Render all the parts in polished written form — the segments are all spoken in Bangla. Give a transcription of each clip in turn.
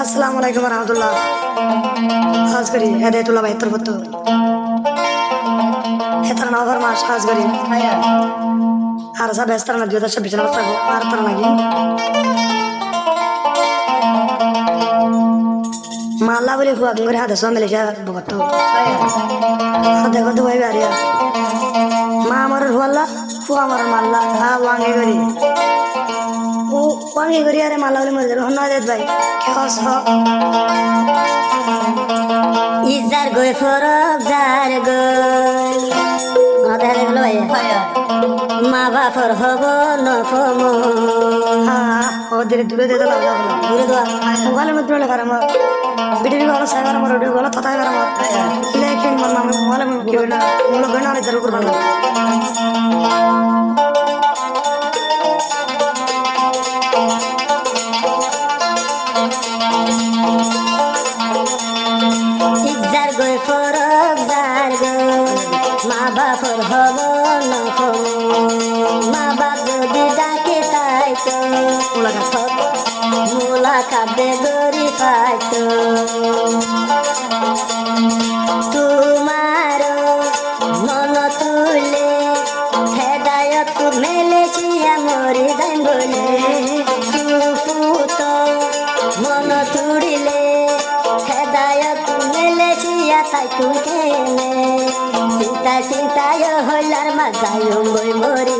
আসসালামুআলাইকুম রহমতুল্লাহ। হাজ করি হেদায়তুল্লাহ ভাই তোর বতো হেতার নভর মাস হাজ করি আর সব ব্যস্ত না 2026 সাল থাকো আর তার লাগি মাল্লা বলে হুয়া করে হাতে সব মিলে যা বকতো দেখো তো ভাই বাড়িয়া মা আমার হুয়াল্লা হুয়া আমার মাল্লা হা ওয়াঙ্গে করি ও ওয়াঙ্গে করি আরে মাল্লা বলে মরে যাবে হন্না দেদ ভাই কেস হ ইজার গই ফরক যার গই দেখা গেল ভাই মা বাপর হব নফম হ্যাঁ ও ধীরে দূরে দিয়ে দিলাম দূরে দোয়া মোবাইলের মধ্যে বলে কার আমার ভিডিও গলা সাইবার আমার ভিডিও গলা তথায় কার আমার লেকিন মন আমি মোবাইলে কি হইনা মুলো গনা আর জরুর করব না ইজার গই ফরক যার গই মা বাপর হব নফম মা বাপ যদি ডাকে তাই তো মুলাকাত দে গরি পাইতো তোমার মন তুলে হেদায়ত মেলেছিয়া মরি যাই বলে তো মন তুড়িলে হেদায়ত মেলেছিয়া তাই তুকে চিন্তায় চিন্তায় হইলার মাজায় বই মরি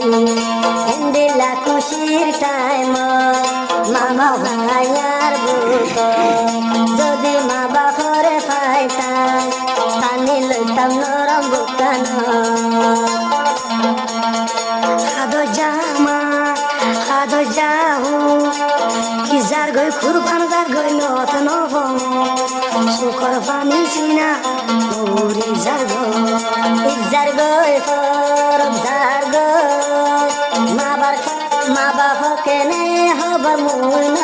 হিন্দিলা খুশির টাইম মামা ভাইয়ার বুক যদি মা বাপরে পাইতাম টানি লইতাম নরম বুকান আদো জামা আদো যাহু কি যার গই খুরবান যার গই নত নভম সুকর পানি চিনা মরি যার গো ইজার গই ফর যার গই মা বাপ কেনে হব মুন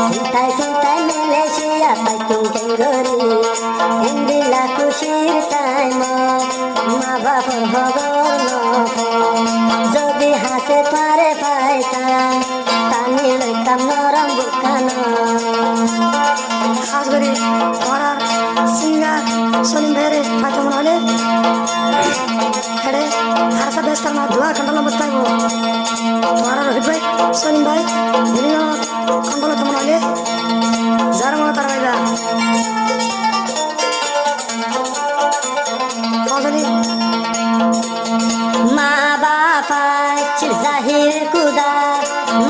চিন্তায় চিন্তায় মেলেছিয়া তাই তুমি গরি হিন্দিলা খুশির টাইম মা বাপ হব যদি হাসে পারে পাইতাম টানি লইতাম নরম বুকান খাস করি তোমার সিঙ্গার সলিম ভাইয়ের ফাইতে মনে হলে হেডে আর সব ব্যস্ত না ধোয়া কন্ট্রোল অবস্থায় তোমার রহিত ভাই সলিম ভাই বিভিন্ন কন্ট্রোল তো মনে হলে যার মনে তার ভাইরা মা বাবা জাহির কুদা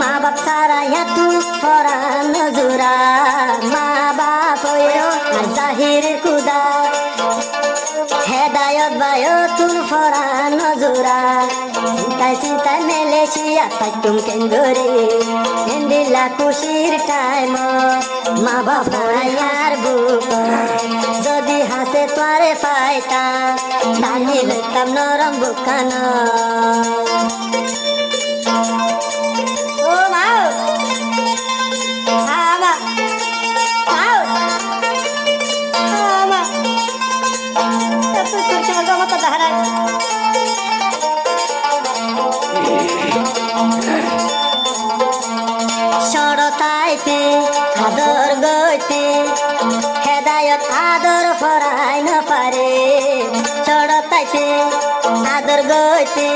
মা বাপ সারা তু ফরান জুরা মা বাপ জাহির কুদা হেদায়ত বায়তুল ফরান জুরা চিন্তায় চিন্তায় মেলেছিয়া তাই তুমি কেঙ্গরে হিন্দিলা খুশির টাইম মা বাপ আর বুক যদি হাসে তোরে পাইতাম টানি লইতাম নরম বুকান ও মা আমা আও আমা এত তুই মত দাঁড়ায় সরতাইতে আদর গইতে হেদায়ত আদর ফরাই না পারে সরতাইতে আদর গইতে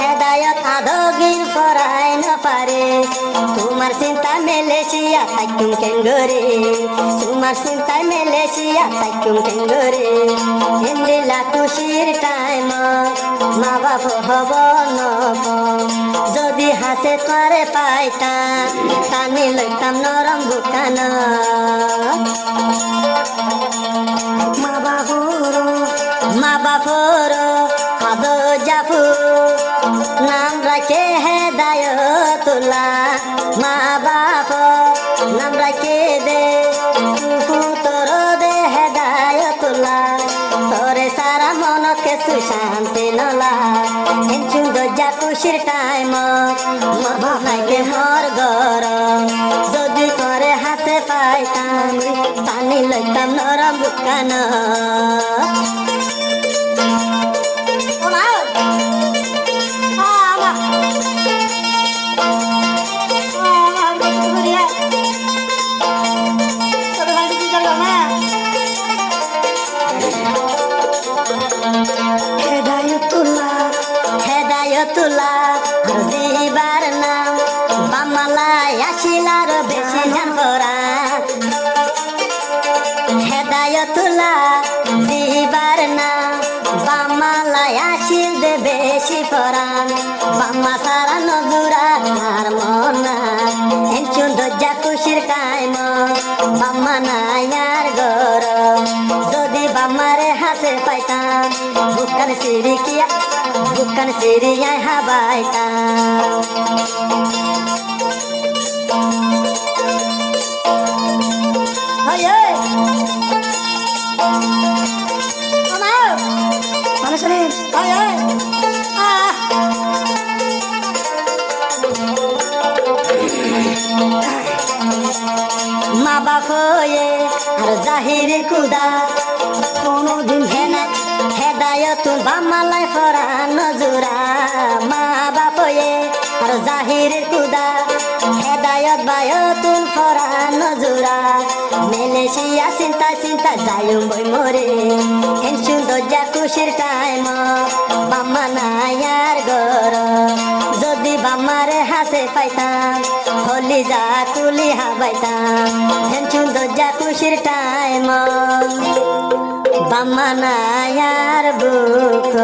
হেদায়ত আদগিন ফরাই না পারে তোমার চিন্তা মেলেছিয়া তাই তুমি কেঙ্গরে তোমার চিন্তায় মেলেছিয়া তাই তুমি কেঙ্গরে হিন্দিলা খুশির টাইম মা বাপ হব নব যদি হাসে তোরে পাইতাম টানি লইতাম নরম বুকান মা বাপর আদো জাফু নাম রাখে হেদায়তুল্লাহ মা বাপ নাম রাখে দে তোর দে হেদায়তুল্লাহ তোরে সারা মনকে সুশান্তি নলা সুন্দর যা খুশির টাইম মা বাবাকে মর গর যদি করে হাসে পাইতাম টানি লইতাম নরম বুকান বামালাই আসিলার বেশি ধ্যান পরাণ হেদায়তুলা দিবার না বামালাই আসিল দে বেশি পরাণ বাম্মা সারা নজুরা আর মনা এনচুন দজ্জা খুশির কায়ম বাম্মা নাই আর গর যদি বাম্মারে হাসে পাইতাম বুকান সিরিয়ায় হাবাইতাম মানুষের মা বাপ হয়ে আর জাহির কুদা কোনোদিন হেদায়ত বামালাই ফরান নজুরা মা বাপ হয়ে আর জাহির কুদা হেদায়ত বায়তুল ফরান নজুরা মেলেশিয়া চিন্তা যায়ুম বই মরে হেন সুন্দর যা খুশির টাইম বাম্মা নাই আর গর যদি বাম্মারে হাসে পাইতাম হলি যা কুলি হাবাইতাম হেন সুন্দর যা খুশির টাইম বাম্মা নাই আর বুক